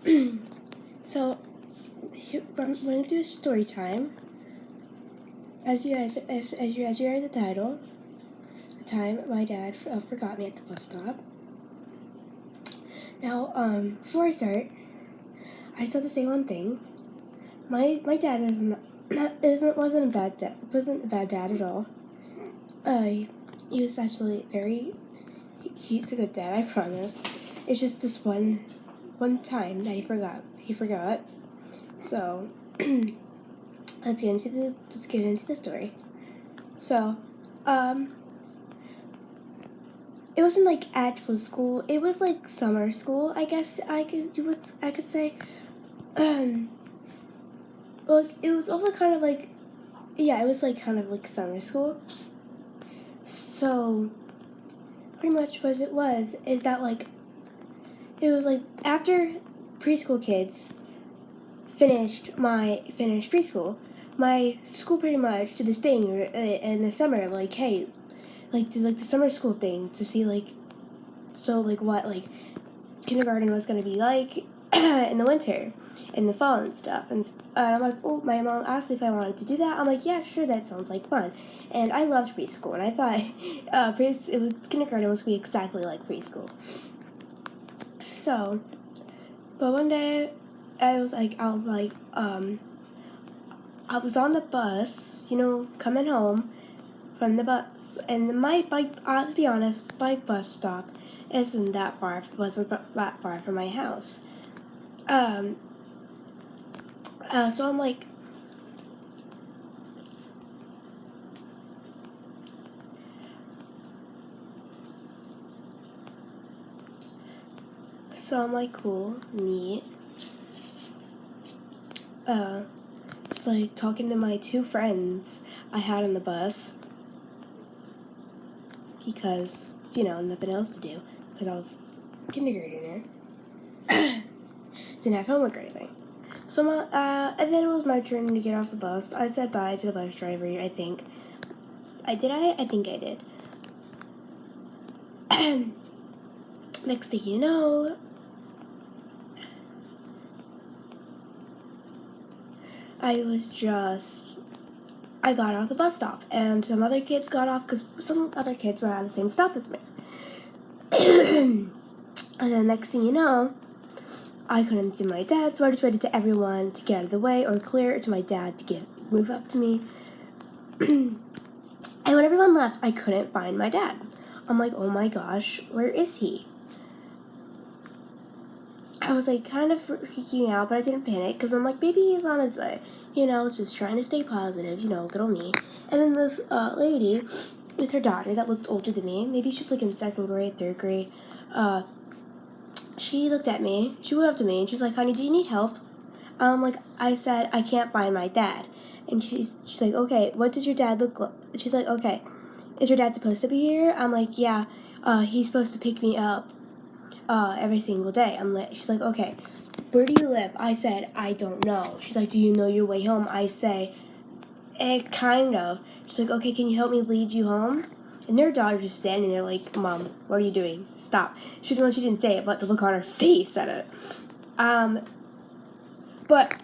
So, we're going to do a story time. As you read the title, the time my dad forgot me at the bus stop. Now, before I start, I just have to say one thing. My dad wasn't a bad dad at all. He was actually he's a good dad, I promise. It's just this one time that he forgot. So let's get into the story. So, it wasn't like actual school. It was like summer school, I guess I could say. Well, it was also kind of like, it was like kind of like summer school. So, pretty much what it was is that like, it was like after preschool kids finished preschool, my school pretty much did this thing in the summer, like, hey, like did like the summer school thing to see like, so like what like kindergarten was gonna be like in the winter, in the fall and stuff. And I'm like, oh, my mom asked me if I wanted to do that. I'm like, yeah, sure, that sounds like fun. And I loved preschool, and I thought kindergarten was gonna be exactly like preschool. So, but one day I was on the bus, coming home from the bus, and to be honest, my bus stop wasn't that far from my house. So I'm like, cool, neat. Just like talking to my two friends I had on the bus because, nothing else to do because I was a kindergartner. Didn't have homework or anything. So, and then it was my turn to get off the bus. I said bye to the bus driver, I think. I think I did. Next thing you know, I got off the bus stop, and some other kids got off because some other kids were at the same stop as me. And then next thing you know, I couldn't see my dad, so I just waited to everyone to get out of the way or clear to my dad to move up to me. And when everyone left, I couldn't find my dad. I'm like, oh my gosh, where is he? I was like kind of freaking out, but I didn't panic because I'm like, maybe he's on his way. Just trying to stay positive, little me. And then this lady with her daughter that looked older than me, maybe she's like in second grade, third grade, she looked at me, she went up to me, and she's like, honey, do you need help? I said, I can't find my dad. And she's like, okay, what does your dad look like? She's like, okay, is your dad supposed to be here? I'm like, yeah, he's supposed to pick me up every single day. She's like, okay, where do you live? I said, I don't know. She's like, do you know your way home? I say, kind of. She's like, okay, can you help me lead you home? And their daughter's just standing there like, Mom, what are you doing? Stop. She didn't say it, but the look on her face said it. But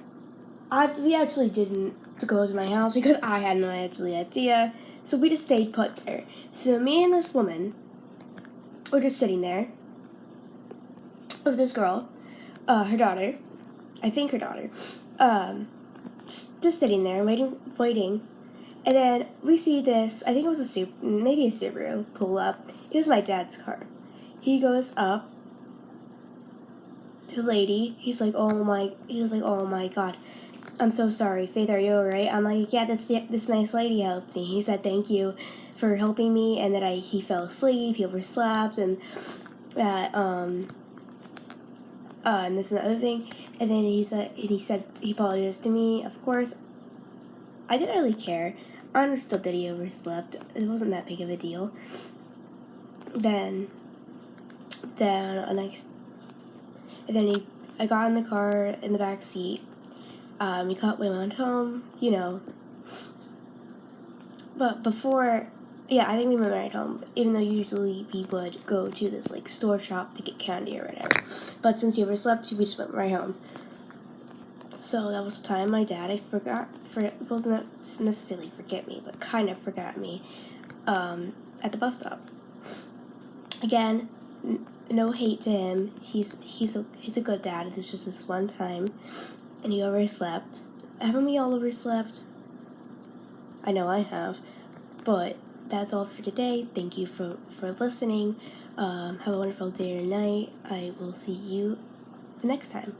we actually didn't go to my house because I had no idea. So we just stayed put there. So me and this woman were just sitting there with this girl, her daughter, I think her daughter, just sitting there waiting. And then we see this, I think it was maybe a Subaru, pull up. It was my dad's car. He goes up to the lady. He's like, oh my God, I'm so sorry, Faith, are you alright? I'm like, yeah, this nice lady helped me. He said thank you for helping me, and then he fell asleep, he overslept, and that, and this and the other thing. And then he said he apologized to me. Of course, I didn't really care. I understood that he overslept. It wasn't that big of a deal. Then I got in the car in the back seat. We went home, But before yeah, I think we went right home, even though usually we would go to this like store shop to get candy or whatever. But since he overslept, we just went right home. So that was the time my dad, was not necessarily forget me, but kind of forgot me at the bus stop. Again, no hate to him. He's a good dad. It's just this one time, and he overslept. Haven't we all overslept? I know I have. But that's all for today. Thank you for listening. Have a wonderful day or night. I will see you next time.